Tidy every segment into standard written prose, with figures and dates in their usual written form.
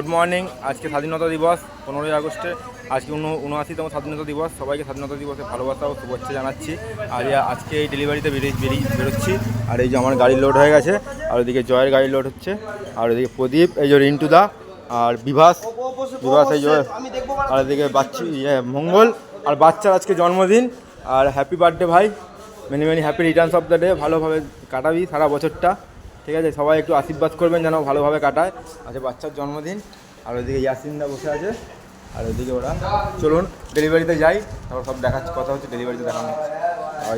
Good morning. আজকে স্বাধীনতা দিবস 15ই আগস্টে। আজকে 79তম স্বাধীনতা দিবস। সবাইকে স্বাধীনতা দিবসে ভালোবাসা ও শুভেচ্ছা জানাচ্ছি। আর আজকে এই ডেলিভারিতে বেরোচ্ছি। আর এই যে আমার গাড়ি লোড হয়ে গেছে, আর ওইদিকে জয়ের গাড়ি লোড হচ্ছে, আর ওইদিকে প্রদীপ, এই যে রিন্টুদা আর বিভাস এই যে, আর এদিকে মঙ্গল আর বাচ্চার আজকে জন্মদিন। আর হ্যাপি বার্থডে ভাই, many many happy Returns of the day. ভালোভাবে কাটাবি সারা বছরটা, ঠিক আছে? সবাই একটু আশীর্বাদ করবেন যেন ভালোভাবে কাটায়। আচ্ছা, বাচ্চার জন্মদিন। আর ওইদিকে ইয়াসিনদা বসে আছে, আর ওইদিকে ওরা। চলুন ডেলিভারিতে যাই, তারপর সব দেখাচ্ছি, কথা হচ্ছে ডেলিভারিতে দেখানো হচ্ছে।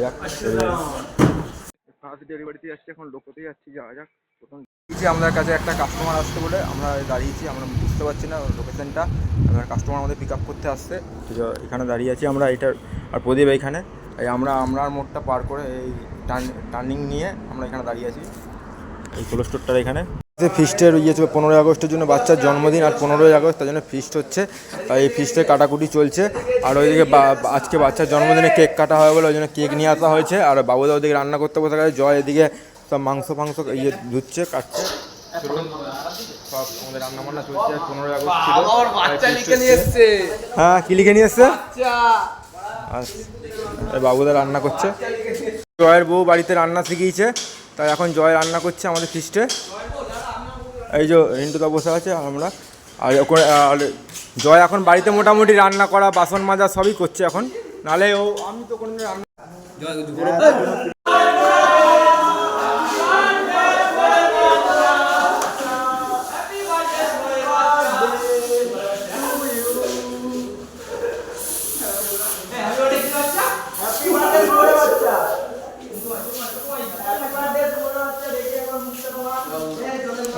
যাক, ফার্স্ট ডেলিভারিতে যাচ্ছি, এখন লোকতেই যাচ্ছি। যাওয়া যাক। প্রথম আমাদের কাছে একটা কাস্টমার আসতে বলে আমরা দাঁড়িয়েছি, আমরা বুঝতে পারছি না লোকেশনটা। আমার কাস্টমার আমাদের পিক আপ করতে আসছে, এখানে দাঁড়িয়ে আছি আমরা। এইটার আর প্রদীপ এইখানে, এই আমরা মোড়টা পার করে এই টার্নিং নিয়ে আমরা এখানে দাঁড়িয়ে আছি, এই কোল্ড স্টোরটার এখানে। ফিস্টের ইয়ে 15ই আগস্টের জন্য বাচ্চার জন্মদিন, আর 15ই আগস্ট, তার জন্য ফিস্ট হচ্ছে। তাই এই ফিস্টের কাটাকুটি চলছে। আর ওইদিকে আজকে বাচ্চার জন্মদিনে কেক কাটা হয় বলে ওই জন্য কেক নিয়ে আসা হয়েছে। আর বাবুদা ওদিকে রান্না করতে বসে গেছে, জয় এদিকে সব মাংস ইয়ে ধুচ্ছে, কাটছে। সব আমাদের রান্না বান্না চলছে। 15ই আগস্ট ছিল। হ্যাঁ, কি লিখে নিয়ে এসছে? বাবুদা রান্না করছে। জয়ের বউ বাড়িতে রান্না শিখিয়েছে, তাই এখন জয় রান্না করছে আমাদের ফিস্টে। এই যে রিন্টুদা বসে আছে, আর আমরা। আর জয় এখন বাড়িতে মোটামুটি রান্না করা, বাসন মাজা সবই করছে এখন। নাহলে আমি তো কোনো রান্না।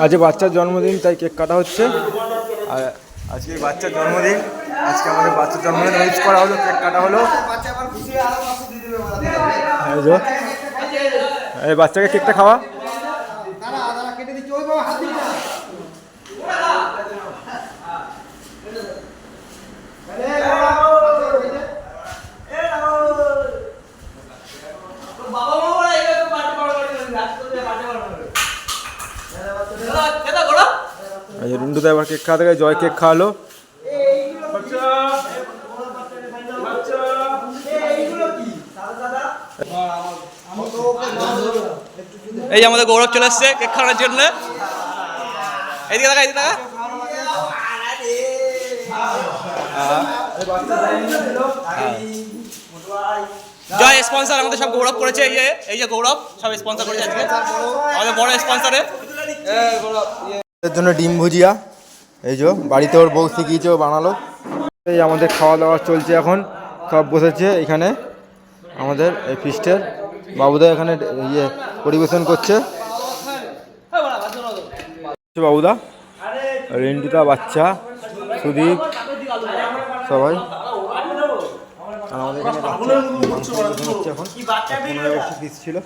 আজকে বাচ্চার জন্মদিন, তাই কেক কাটা হচ্ছে। আর আজকে বাচ্চার জন্মদিন, আজকে আমাদের বাচ্চার জন্মদিন উইশ করা হলো, কেক কাটা হলো। এই বাচ্চাকে কেকটা খাওয়া। রিন্টুদা এবার কেক খাওয়াতে গেছে, জয় কেক খাওয়ালো। এই যে আমাদের গৌরব চলে এসছে কেক খাওয়ানোর জন্য। এইদিকে দেখা, এইদিকে দেখা। জয় স্পন্সর আমাদের সব গৌরব করেছে। এই যে গৌরব সব স্পন্সর করেছে আজকে, আমাদের বড় স্পন্সরে। এর জন্য ডিম ভুজিয়া, এই যে বাড়িতে ওর বউ শিখিয়েছে, ও বানালো। এই আমাদের খাওয়া দাওয়া চলছে এখন, সব বসেছে এখানে আমাদের এই ফিস্টের। বাবুদা এখানে ইয়ে পরিবেশন করছে, বাবুদা, রিন্টুদা, বাচ্চা, সুদীপ, সবাই। আর আমাদের এখানে বাচ্চা মাংস পরিবেশন হচ্ছে এখন। 15 আগস্ট ফিস্ট ছিল।